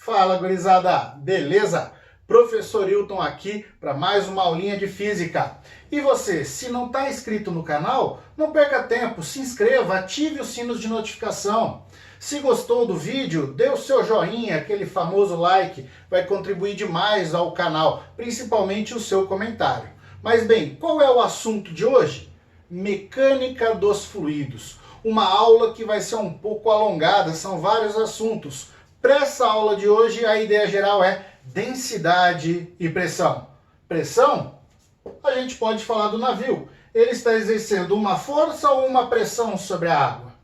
Fala, gurizada! Beleza? Professor Hilton aqui para mais uma aulinha de física. E você, se não está inscrito no canal, não perca tempo, se inscreva, ative os sinos de notificação. Se gostou do vídeo, dê o seu joinha, aquele famoso like, vai contribuir demais ao canal, principalmente o seu comentário. Mas bem, qual é o assunto de hoje? Mecânica dos fluidos. Uma aula que vai ser um pouco alongada, são vários assuntos. Para essa aula de hoje, a ideia geral é densidade e pressão. Pressão? A gente pode falar do navio. Ele está exercendo uma força ou uma pressão sobre a água?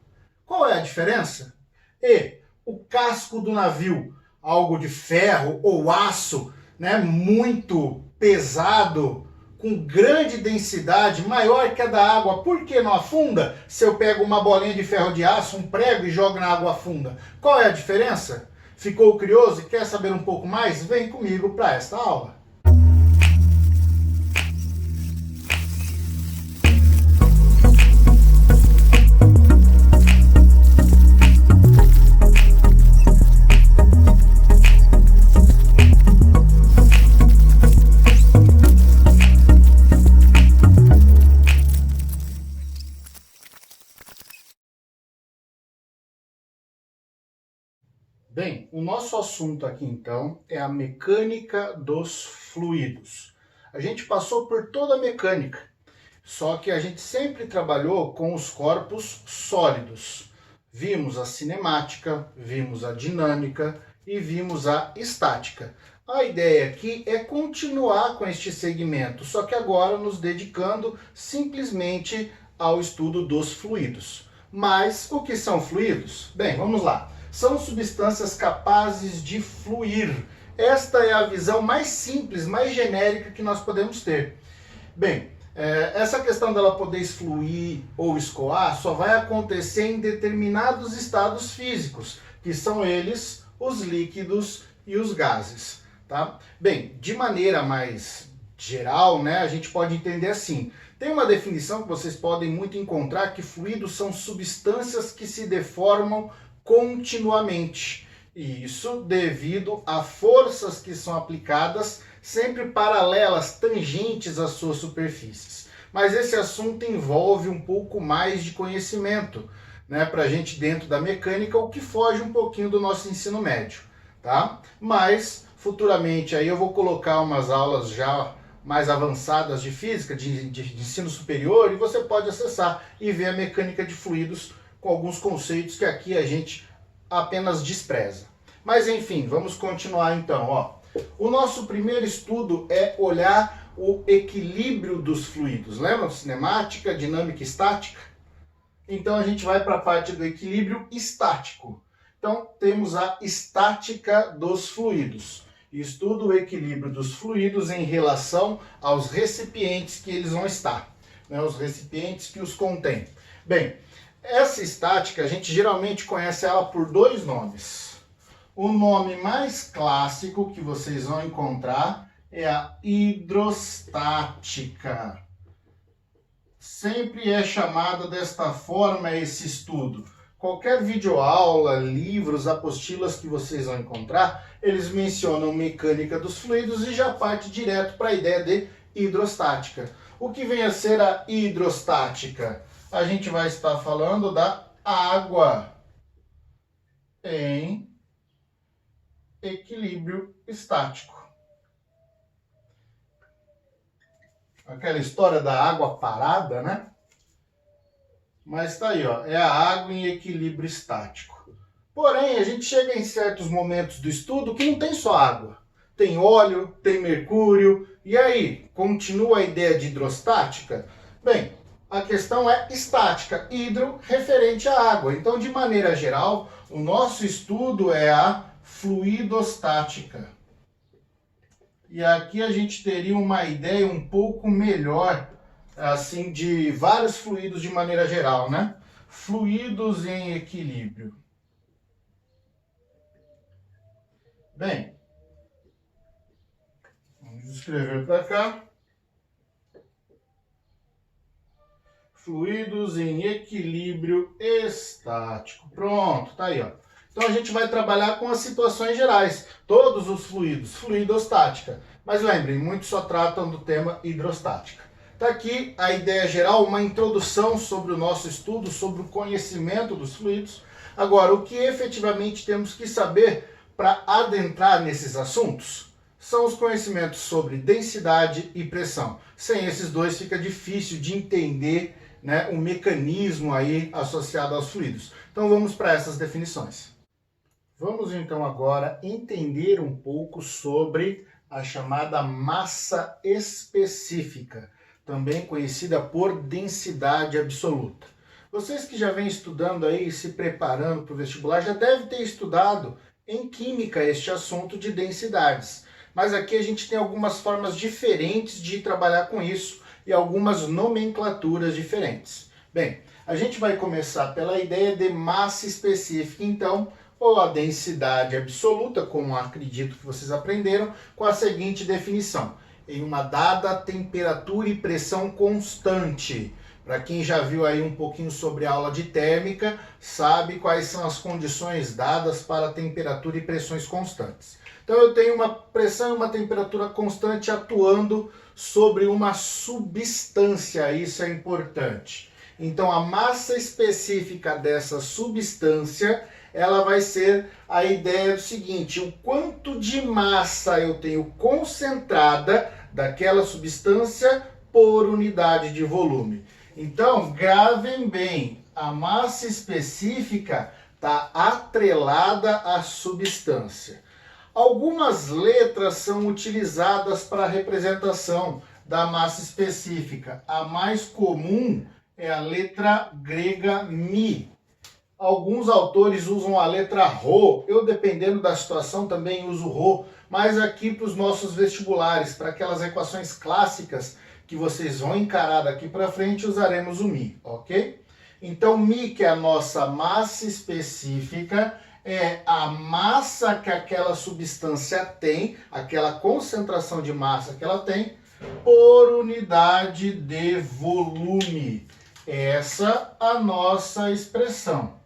Qual é a diferença? E o casco do navio, algo de ferro ou aço, né, muito pesado, com grande densidade, maior que a da água, por que não afunda? Se eu pego uma bolinha de ferro de aço, um prego e jogo na água, afunda. Qual é a diferença? Ficou curioso e quer saber um pouco mais? Vem comigo para esta aula. Bem, o nosso assunto aqui então é a mecânica dos fluidos. A gente passou por toda a mecânica, só que a gente sempre trabalhou com os corpos sólidos. Vimos a cinemática, vimos a dinâmica e vimos a estática. A ideia aqui é continuar com este segmento, só que agora nos dedicando simplesmente ao estudo dos fluidos. Mas o que são fluidos? Bem, vamos lá. São substâncias capazes de fluir. Esta é a visão mais simples, mais genérica que nós podemos ter. Bem, essa questão dela poder fluir ou escoar só vai acontecer em determinados estados físicos, que são eles os líquidos e os gases. Tá? Bem, de maneira mais geral, né, a gente pode entender assim. Tem uma definição que vocês podem muito encontrar, que fluidos são substâncias que se deformam continuamente. E isso devido a forças que são aplicadas sempre paralelas, tangentes às suas superfícies. Mas esse assunto envolve um pouco mais de conhecimento, né, para a gente dentro da mecânica, o que foge um pouquinho do nosso ensino médio, tá? Mas futuramente aí eu vou colocar umas aulas já mais avançadas de física, de ensino superior, e você pode acessar e ver a mecânica de fluidos com alguns conceitos que aqui a gente apenas despreza. Mas enfim, vamos continuar então. Ó. O nosso primeiro estudo é olhar o equilíbrio dos fluidos. Lembram? Cinemática, dinâmica e estática? Então a gente vai para a parte do equilíbrio estático. Então temos a estática dos fluidos. Estuda o equilíbrio dos fluidos em relação aos recipientes que eles vão estar, né? Os recipientes que os contêm. Bem, essa estática, a gente geralmente conhece ela por dois nomes. O nome mais clássico que vocês vão encontrar é a hidrostática. Sempre é chamada desta forma esse estudo. Qualquer videoaula, livros, apostilas que vocês vão encontrar, eles mencionam mecânica dos fluidos e já parte direto para a ideia de hidrostática. O que vem a ser a hidrostática? A gente vai estar falando da água em equilíbrio estático. Aquela história da água parada, né? Mas tá aí, ó, é a água em equilíbrio estático. Porém, a gente chega em certos momentos do estudo que não tem só água. Tem óleo, tem mercúrio. E aí, continua a ideia de hidrostática? Bem, a questão é estática, hidro referente à água. Então, de maneira geral, o nosso estudo é a fluidostática. E aqui a gente teria uma ideia um pouco melhor, assim, de vários fluidos de maneira geral, né? Fluidos em equilíbrio. Bem, vamos escrever para cá. Fluidos em equilíbrio estático. Pronto, tá aí, ó. Então a gente vai trabalhar com as situações gerais, todos os fluidos, fluidostática. Mas lembrem, muitos só tratam do tema hidrostática. Está aqui a ideia geral, uma introdução sobre o nosso estudo, sobre o conhecimento dos fluidos. Agora, o que efetivamente temos que saber para adentrar nesses assuntos são os conhecimentos sobre densidade e pressão. Sem esses dois fica difícil de entender, né, o mecanismo aí associado aos fluidos. Então vamos para essas definições. Vamos então agora entender um pouco sobre a chamada massa específica, também conhecida por densidade absoluta. Vocês que já vêm estudando aí, se preparando para o vestibular, já devem ter estudado em química este assunto de densidades. Mas aqui a gente tem algumas formas diferentes de trabalhar com isso e algumas nomenclaturas diferentes. Bem, a gente vai começar pela ideia de massa específica, então, ou a densidade absoluta, como acredito que vocês aprenderam, com a seguinte definição: em uma dada temperatura e pressão constante. Para quem já viu aí um pouquinho sobre a aula de térmica, sabe quais são as condições dadas para temperatura e pressões constantes. Então eu tenho uma pressão e uma temperatura constante atuando sobre uma substância, isso é importante. Então a massa específica dessa substância, ela vai ser a ideia do seguinte: o quanto de massa eu tenho concentrada daquela substância por unidade de volume. Então, gravem bem, a massa específica está atrelada à substância. Algumas letras são utilizadas para a representação da massa específica. A mais comum é a letra grega Mi. Alguns autores usam a letra Rho, eu dependendo da situação também uso Rho, mas aqui para os nossos vestibulares, para aquelas equações clássicas que vocês vão encarar daqui para frente, usaremos o Mi, ok? Então Mi, que é a nossa massa específica, é a massa que aquela substância tem, aquela concentração de massa que ela tem, por unidade de volume. Essa é a nossa expressão.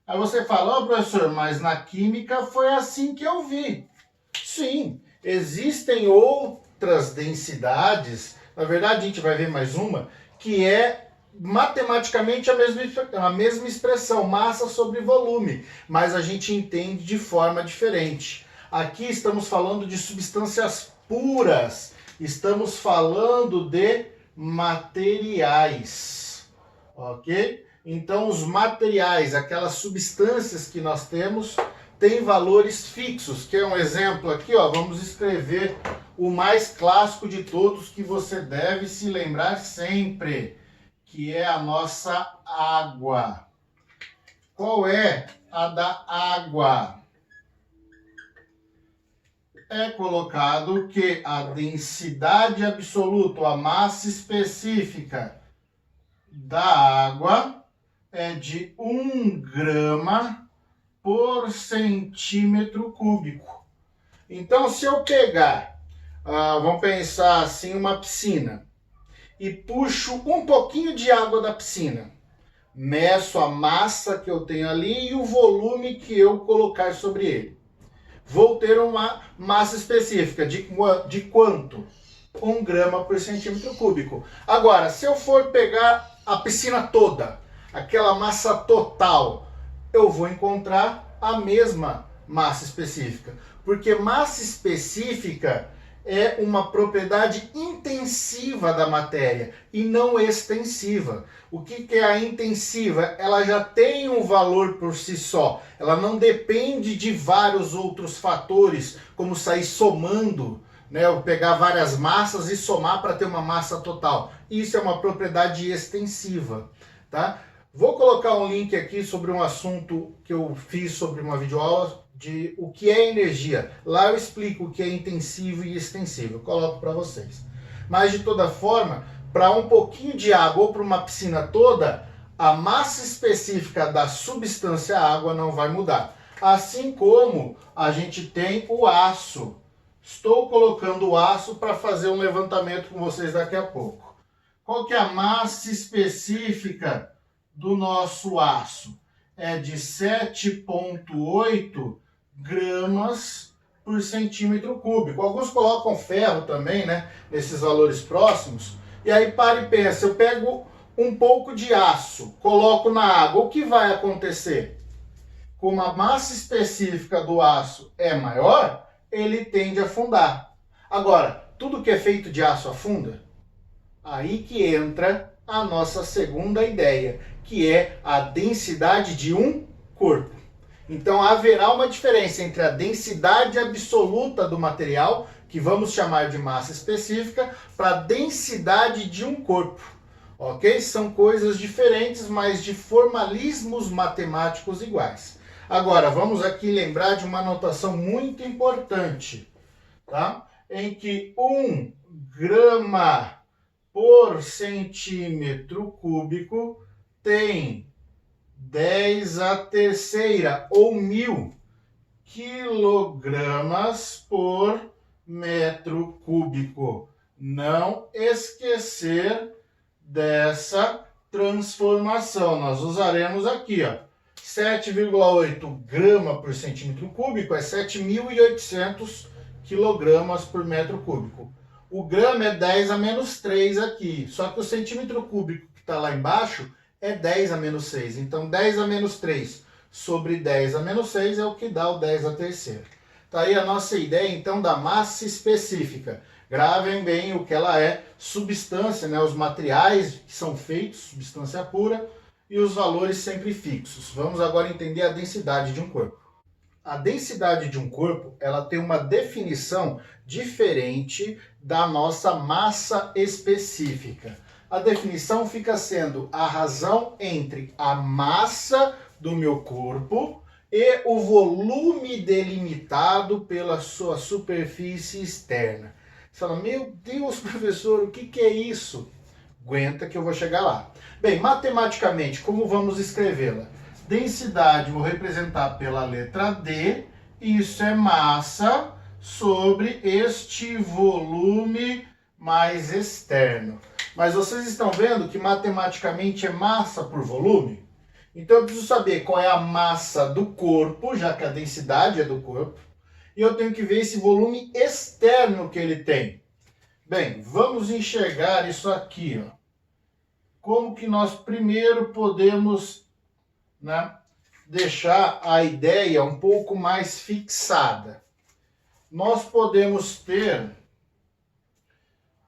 Aí você fala: ó, professor, mas na química foi assim que eu vi. Sim, existem outras densidades, na verdade a gente vai ver mais uma, que é matematicamente a mesma expressão, massa sobre volume, mas a gente entende de forma diferente. Aqui estamos falando de substâncias puras, estamos falando de materiais, ok? Então os materiais, aquelas substâncias que nós temos, têm valores fixos, que é um exemplo aqui, ó, vamos escrever o mais clássico de todos que você deve se lembrar sempre, que é a nossa água. Qual é a da água? É colocado que a densidade absoluta, a massa específica da água é de 1 grama por centímetro cúbico. Então, se eu pegar, vamos pensar assim, uma piscina, e puxo um pouquinho de água da piscina, meço a massa que eu tenho ali e o volume que eu colocar sobre ele. Vou ter uma massa específica de quanto? 1 grama por centímetro cúbico. Agora, se eu for pegar a piscina toda, aquela massa total, eu vou encontrar a mesma massa específica. Porque massa específica é uma propriedade intensiva da matéria e não extensiva. O que é a intensiva? Ela já tem um valor por si só. Ela não depende de vários outros fatores, como sair somando, né? Ou pegar várias massas e somar para ter uma massa total. Isso é uma propriedade extensiva, tá? Vou colocar um link aqui sobre um assunto que eu fiz sobre uma videoaula de o que é energia. Lá eu explico o que é intensivo e extensivo. Eu coloco para vocês. Mas de toda forma, para um pouquinho de água ou para uma piscina toda, a massa específica da substância água não vai mudar. Assim como a gente tem o aço. Estou colocando o aço para fazer um levantamento com vocês daqui a pouco. Qual que é a massa específica do nosso aço? é de 7,8 gramas por centímetro cúbico. Alguns colocam ferro também, né, nesses valores próximos. E aí para e pensa, eu pego um pouco de aço, coloco na água, o que vai acontecer? Como a massa específica do aço é maior, ele tende a afundar. Agora, tudo que é feito de aço afunda? Aí que entra a nossa segunda ideia, que é a densidade de um corpo. Então haverá uma diferença entre a densidade absoluta do material, que vamos chamar de massa específica, para a densidade de um corpo. Ok? São coisas diferentes, mas de formalismos matemáticos iguais. Agora, vamos aqui lembrar de uma notação muito importante, tá? Em que 1 grama por centímetro cúbico tem 10 a terceira, ou 1000 quilogramas por metro cúbico. Não esquecer dessa transformação. Nós usaremos aqui, ó, 7,8 grama por centímetro cúbico é 7.800 quilogramas por metro cúbico. O grama é 10 a menos 3 aqui, só que o centímetro cúbico que está lá embaixo é 10 a menos 6. Então 10 a menos 3 sobre 10 a menos 6 é o que dá o 10 a terceira. Tá aí a nossa ideia então da massa específica. Gravem bem o que ela é, substância, né, os materiais que são feitos, substância pura, e os valores sempre fixos. Vamos agora entender a densidade de um corpo. A densidade de um corpo, ela tem uma definição diferente da nossa massa específica. A definição fica sendo a razão entre a massa do meu corpo e o volume delimitado pela sua superfície externa. Você fala, meu Deus, professor, o que é isso? Aguenta que eu vou chegar lá. Bem, matematicamente, como vamos escrevê-la? Densidade, vou representar pela letra D, isso é massa sobre este volume mais externo. Mas vocês estão vendo que matematicamente é massa por volume? Então eu preciso saber qual é a massa do corpo, já que a densidade é do corpo, e eu tenho que ver esse volume externo que ele tem. Bem, vamos enxergar isso aqui, ó. Como que nós primeiro podemos, né, deixar a ideia um pouco mais fixada? Nós podemos ter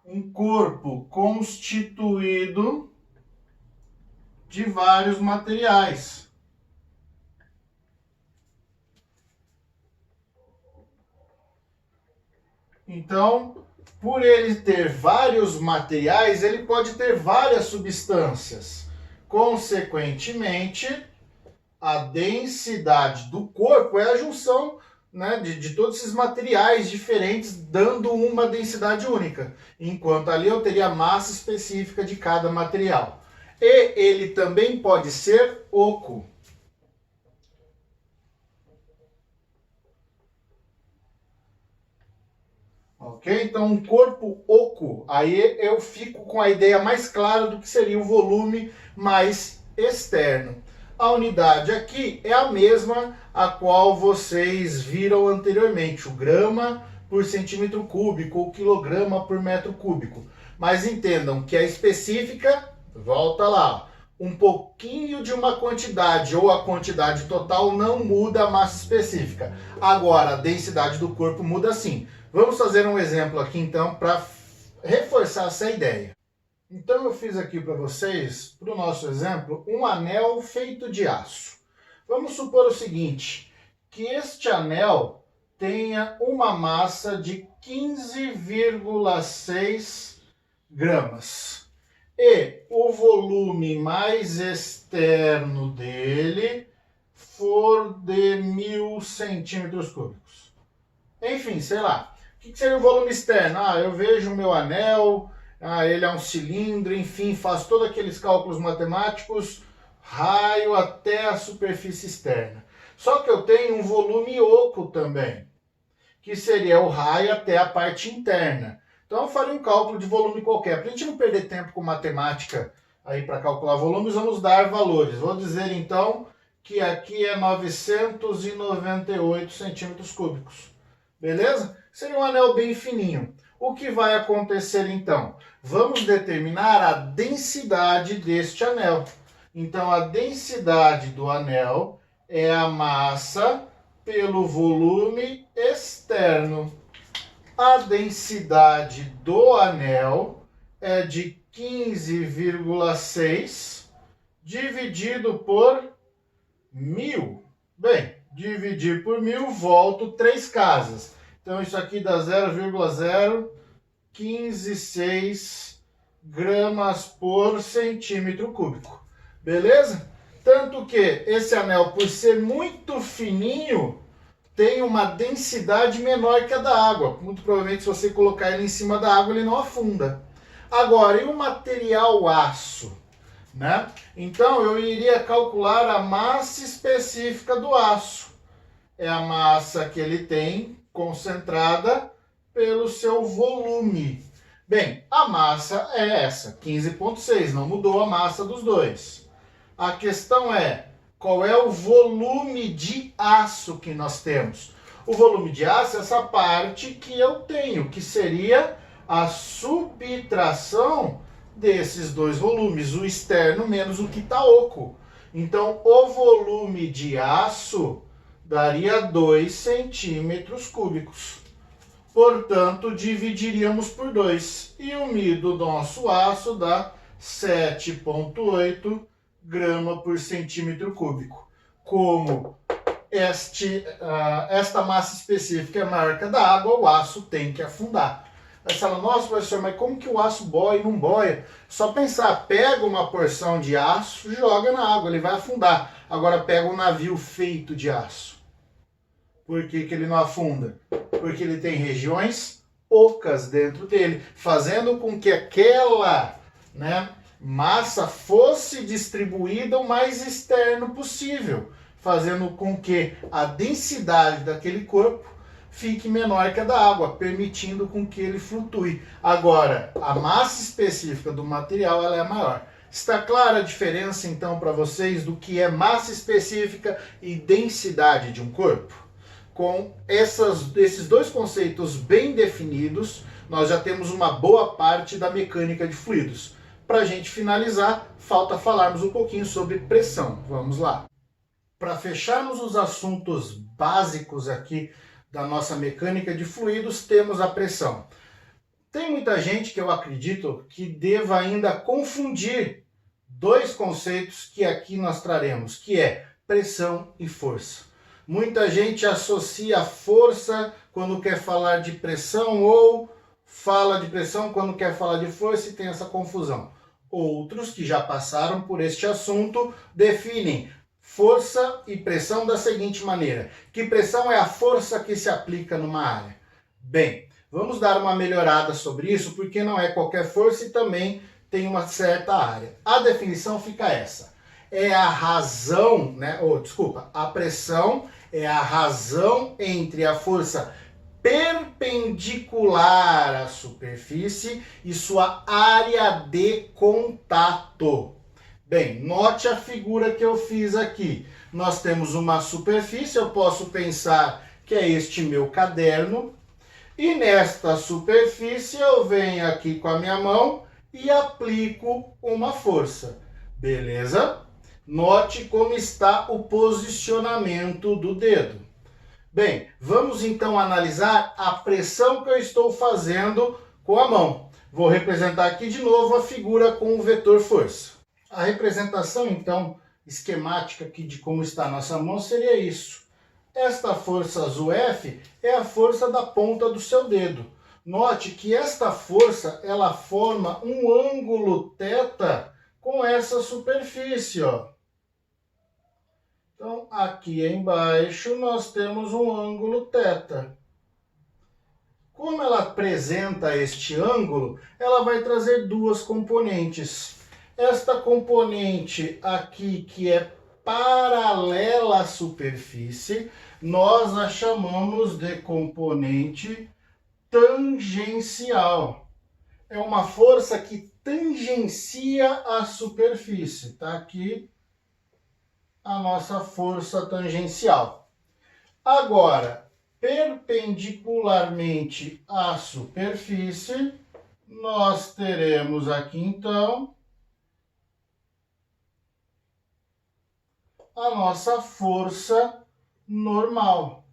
um corpo constituído de vários materiais. Então, por ele ter vários materiais, ele pode ter várias substâncias. Consequentemente, a densidade do corpo é a junção, né, de todos esses materiais diferentes, dando uma densidade única. Enquanto ali eu teria a massa específica de cada material. E ele também pode ser oco. Ok? Então, um corpo oco, aí eu fico com a ideia mais clara do que seria o volume mais externo. A unidade aqui é a mesma a qual vocês viram anteriormente, o grama por centímetro cúbico ou quilograma por metro cúbico. Mas entendam que a específica, volta lá, um pouquinho de uma quantidade ou a quantidade total não muda a massa específica. Agora, a densidade do corpo muda sim. Vamos fazer um exemplo aqui então para reforçar essa ideia. Então eu fiz aqui para vocês, para o nosso exemplo, um anel feito de aço. Vamos supor o seguinte, que este anel tenha uma massa de 15,6 gramas. E o volume mais externo dele for de 1000 centímetros cúbicos. Enfim, sei lá. O que seria o volume externo? Eu vejo o meu anel, ele é um cilindro, enfim, faço todos aqueles cálculos matemáticos, raio até a superfície externa. Só que eu tenho um volume oco também, que seria o raio até a parte interna. Então eu faria um cálculo de volume qualquer. Para a gente não perder tempo com matemática aí para calcular volumes, vamos dar valores. Vou dizer então que aqui é 998 centímetros cúbicos. Beleza? Seria um anel bem fininho. O que vai acontecer então? Vamos determinar a densidade deste anel. Então, a densidade do anel é a massa pelo volume externo. A densidade do anel é de 15,6 dividido por 1000. Bem, dividir por 1000, volto 3 casas. Então, isso aqui dá 0,0156 gramas por centímetro cúbico. Beleza? Tanto que esse anel, por ser muito fininho, tem uma densidade menor que a da água. Muito provavelmente, se você colocar ele em cima da água, ele não afunda. Agora, e o material aço? Né? Então, eu iria calcular a massa específica do aço. É a massa que ele tem concentrada pelo seu volume. Bem, a massa é essa, 15,6, não mudou a massa dos dois. A questão é, qual é o volume de aço que nós temos? O volume de aço é essa parte que eu tenho, que seria a subtração desses dois volumes, o externo menos o que está oco. Então, o volume de aço daria 2 centímetros cúbicos. Portanto, dividiríamos por 2. E o Mi do nosso aço dá 7,8 grama por centímetro cúbico. Como esta massa específica é maior que a da água, o aço tem que afundar. Aí você fala, nossa, professor, mas como que o aço boia e não boia? Só pensar, pega uma porção de aço, joga na água, ele vai afundar. Agora pega um navio feito de aço. Por que que ele não afunda? Porque ele tem regiões ocas dentro dele, fazendo com que aquela, massa fosse distribuída o mais externo possível, fazendo com que a densidade daquele corpo fique menor que a da água, permitindo com que ele flutue. Agora, a massa específica do material ela é maior. Está clara a diferença, então, para vocês do que é massa específica e densidade de um corpo? Com esses dois conceitos bem definidos, nós já temos uma boa parte da mecânica de fluidos. Para a gente finalizar, falta falarmos um pouquinho sobre pressão. Vamos lá. Para fecharmos os assuntos básicos aqui da nossa mecânica de fluidos, temos a pressão. Tem muita gente que eu acredito que deva ainda confundir dois conceitos que aqui nós traremos, que é pressão e força. Muita gente associa força quando quer falar de pressão ou fala de pressão quando quer falar de força e tem essa confusão. Outros que já passaram por este assunto definem força e pressão da seguinte maneira: que pressão é a força que se aplica numa área. Bem, vamos dar uma melhorada sobre isso, porque não é qualquer força e também tem uma certa área. A definição fica essa: é a razão, a pressão é a razão entre a força perpendicular à superfície e sua área de contato. Bem, note a figura que eu fiz aqui. Nós temos uma superfície, eu posso pensar que é este meu caderno, e nesta superfície eu venho aqui com a minha mão e aplico uma força. Beleza? Note como está o posicionamento do dedo. Bem, vamos então analisar a pressão que eu estou fazendo com a mão. Vou representar aqui de novo a figura com o vetor força. A representação, então, esquemática aqui de como está a nossa mão seria isso. Esta força azul F é a força da ponta do seu dedo. Note que esta força, ela forma um ângulo θ com essa superfície, ó. Então, aqui embaixo nós temos um ângulo θ. Como ela apresenta este ângulo, ela vai trazer duas componentes. Esta componente aqui, que é paralela à superfície, nós a chamamos de componente tangencial. É uma força que tangencia a superfície. Está aqui a nossa força tangencial. Agora, perpendicularmente à superfície, nós teremos aqui, então, a nossa força normal.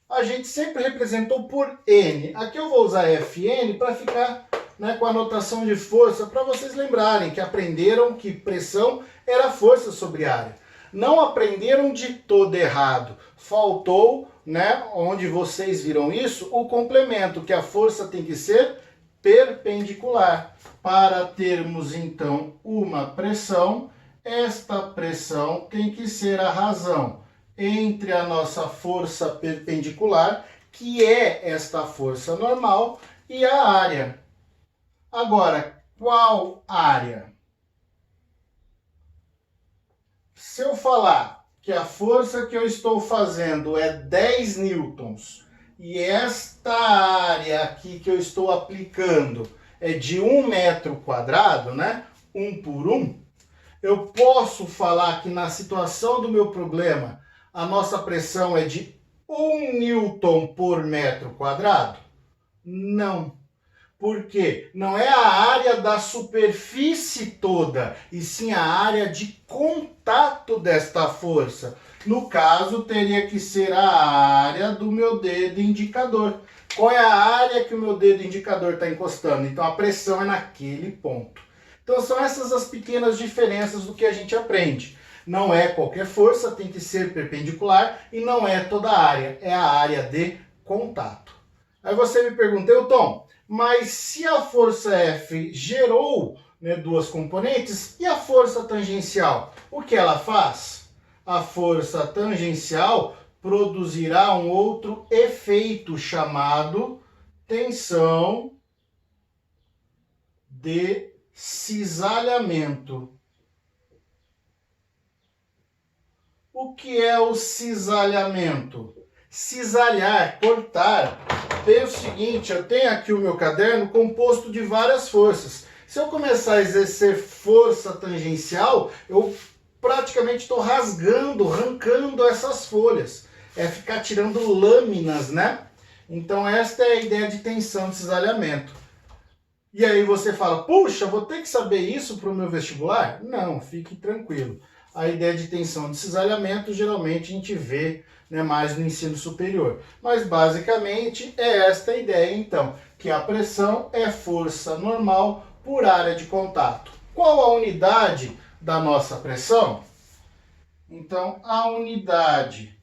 A gente sempre representou por N. Aqui eu vou usar Fn para ficar, né, com a notação de força, para vocês lembrarem que aprenderam que pressão era força sobre área. Não aprenderam de todo errado. Faltou, né, onde vocês viram isso, o complemento, que a força tem que ser perpendicular. Para termos, então, uma pressão, esta pressão tem que ser a razão entre a nossa força perpendicular, que é esta força normal, e a área. Agora, qual área? Se eu falar que a força que eu estou fazendo é 10 newtons, e esta área aqui que eu estou aplicando é de 1 metro quadrado, né? 1 por 1, eu posso falar que na situação do meu problema, a nossa pressão é de 1 newton por metro quadrado? Não. Por quê? Não é a área da superfície toda, e sim a área de contato desta força. No caso, teria que ser a área do meu dedo indicador. Qual é a área que o meu dedo indicador está encostando? Então a pressão é naquele ponto. Então são essas as pequenas diferenças do que a gente aprende. Não é qualquer força, tem que ser perpendicular, e não é toda a área, é a área de contato. Aí você me pergunta, Tom, mas se a força F gerou, né, duas componentes, e a força tangencial? O que ela faz? A força tangencial produzirá um outro efeito chamado tensão de cisalhamento. O que é o cisalhamento? Cisalhar, cortar. Tem o seguinte, eu tenho aqui o meu caderno composto de várias forças. Se eu começar a exercer força tangencial, eu praticamente estou rasgando, arrancando essas folhas. É ficar tirando lâminas, né? Então esta é a ideia de tensão de cisalhamento. E aí você fala, puxa, vou ter que saber isso para o meu vestibular? Não, fique tranquilo. A ideia de tensão de cisalhamento geralmente a gente vê, né, mais no ensino superior. Mas basicamente é esta a ideia então, que a pressão é força normal por área de contato. Qual a unidade da nossa pressão? Então a unidade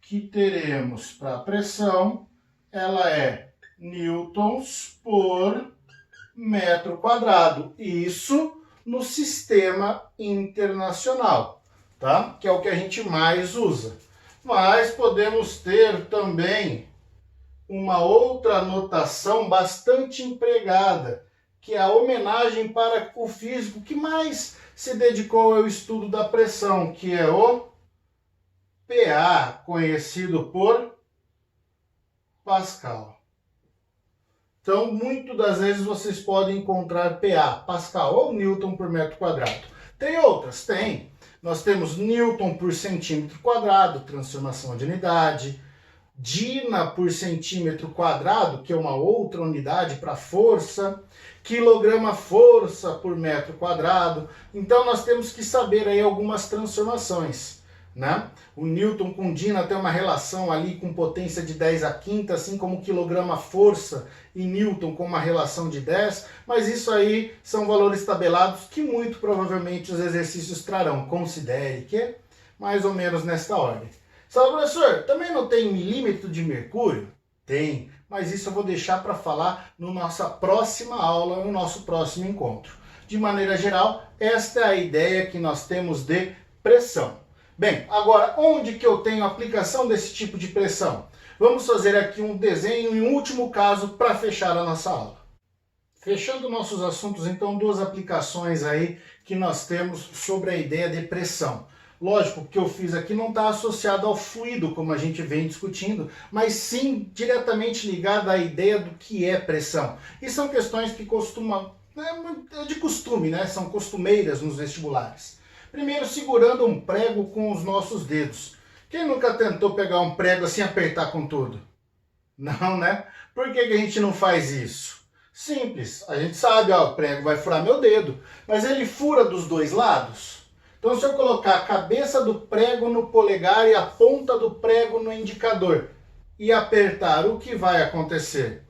que teremos para a pressão, ela é newtons por metro quadrado. Isso no sistema internacional, tá? Que é o que a gente mais usa. Mas podemos ter também uma outra notação bastante empregada, que é a homenagem para o físico que mais se dedicou ao estudo da pressão, que é o PA, conhecido por Pascal. Então, muitas das vezes vocês podem encontrar PA, Pascal ou Newton por metro quadrado. Tem outras? Tem. Nós temos Newton por centímetro quadrado, transformação de unidade. Dina por centímetro quadrado, que é uma outra unidade para força. Quilograma força por metro quadrado. Então, nós temos que saber aí algumas transformações, né? O Newton com Dina tem uma relação ali com potência de 10 a quinta, assim como o quilograma força e Newton com uma relação de 10, mas isso aí são valores tabelados que muito provavelmente os exercícios trarão. Considere que é mais ou menos nesta ordem. Sabe, professor, também não tem milímetro de mercúrio? Tem, mas isso eu vou deixar para falar na nossa próxima aula, no nosso próximo encontro. De maneira geral, esta é a ideia que nós temos de pressão. Bem, agora, onde que eu tenho aplicação desse tipo de pressão? Vamos fazer aqui um desenho e um último caso para fechar a nossa aula. Fechando nossos assuntos, então, duas aplicações aí que nós temos sobre a ideia de pressão. Lógico, o que eu fiz aqui não está associado ao fluido, como a gente vem discutindo, mas sim diretamente ligado à ideia do que é pressão. E são questões que costumam, é de costume, né? São costumeiras nos vestibulares. Primeiro, segurando um prego com os nossos dedos. Quem nunca tentou pegar um prego assim e apertar com tudo? Não, né? Por que a gente não faz isso? Simples, a gente sabe, ó, o prego vai furar meu dedo, mas ele fura dos dois lados. Então, se eu colocar a cabeça do prego no polegar e a ponta do prego no indicador e apertar, o que vai acontecer?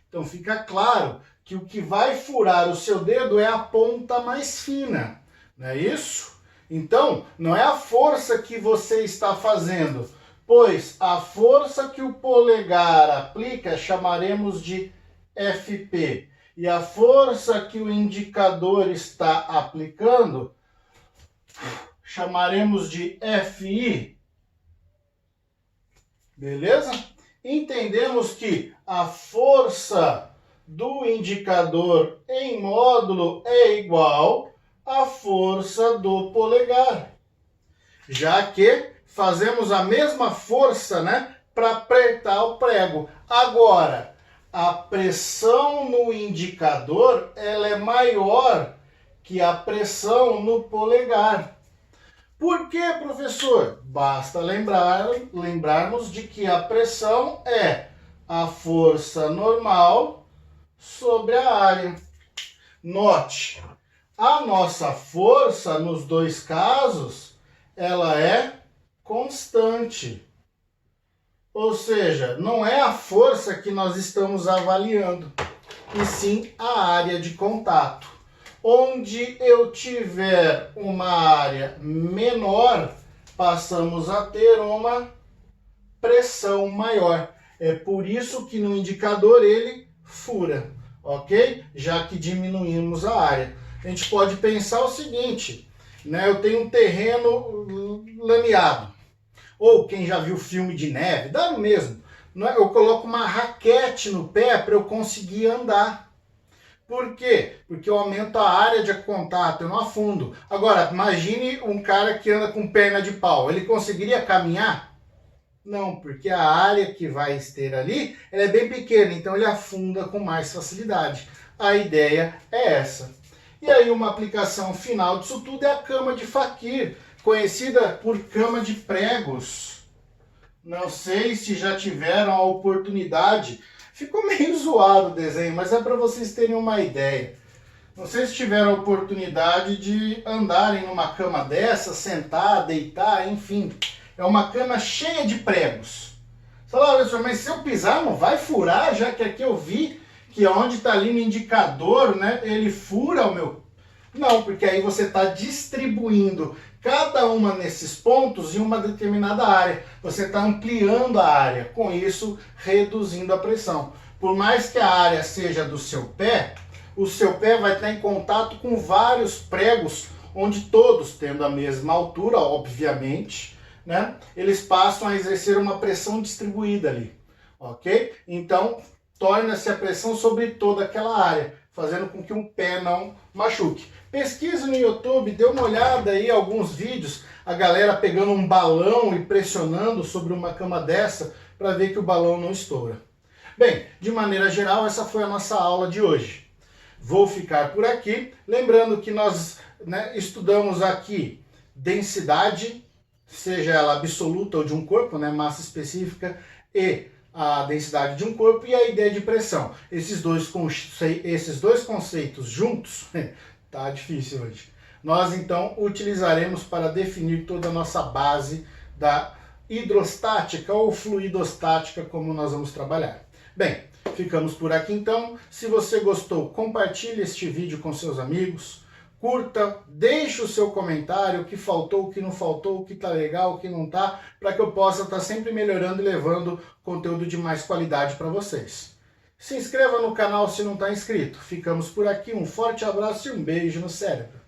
Então, fica claro que o que vai furar o seu dedo é a ponta mais fina, não é isso? Então, não é a força que você está fazendo, pois a força que o polegar aplica chamaremos de FP. E a força que o indicador está aplicando chamaremos de FI. Beleza? Entendemos que a força do indicador em módulo é igual à força do polegar. Já que fazemos a mesma força, né, para apertar o prego. Agora, a pressão no indicador ela é maior que a pressão no polegar. Por quê, professor? Basta lembrarmos de que a pressão é a força normal sobre a área. Note, a nossa força nos dois casos, ela é constante. Ou seja, não é a força que nós estamos avaliando, e sim a área de contato. Onde eu tiver uma área menor, passamos a ter uma pressão maior. É por isso que no indicador ele fura, ok? Já que diminuímos a área. A gente pode pensar o seguinte, né? Eu tenho um terreno lameado. Ou quem já viu filme de neve, dá no mesmo. Eu coloco uma raquete no pé para eu conseguir andar. Por quê? Porque eu aumento a área de contato, eu não afundo. Agora, imagine um cara que anda com perna de pau. Ele conseguiria caminhar? Não, porque a área que vai ter ali ela é bem pequena, então ele afunda com mais facilidade. A ideia é essa. E aí uma aplicação final disso tudo é a cama de faquir, conhecida por cama de pregos. Não sei se já tiveram a oportunidade. Ficou meio zoado o desenho, mas é para vocês terem uma ideia. Não sei se tiveram a oportunidade de andarem numa cama dessa, sentar, deitar, enfim. É uma cama cheia de pregos. Você fala, professor, mas se eu pisar não vai furar, já que aqui eu vi que onde está ali no indicador, né, ele fura o meu... Não, porque aí você está distribuindo cada uma nesses pontos em uma determinada área. Você está ampliando a área, com isso reduzindo a pressão. Por mais que a área seja do seu pé, o seu pé vai estar em contato com vários pregos, onde todos, tendo a mesma altura, obviamente, né, eles passam a exercer uma pressão distribuída ali, ok? Então, torna-se a pressão sobre toda aquela área, fazendo com que um pé não machuque. Pesquise no YouTube, dê uma olhada aí, alguns vídeos, a galera pegando um balão e pressionando sobre uma cama dessa para ver que o balão não estoura. Bem, de maneira geral, essa foi a nossa aula de hoje. Vou ficar por aqui, lembrando que nós, né, estudamos aqui densidade, seja ela absoluta ou de um corpo, né, massa específica, e a densidade de um corpo, e a ideia de pressão. Esses dois conceitos juntos, tá difícil hoje. Nós então utilizaremos para definir toda a nossa base da hidrostática ou fluidostática, como nós vamos trabalhar. Bem, ficamos por aqui então. Se você gostou, compartilhe este vídeo com seus amigos, curta, deixe o seu comentário, o que faltou, o que não faltou, o que tá legal, o que não tá, para que eu possa estar sempre melhorando e levando conteúdo de mais qualidade para vocês. Se inscreva no canal se não está inscrito. Ficamos por aqui, um forte abraço e um beijo no cérebro.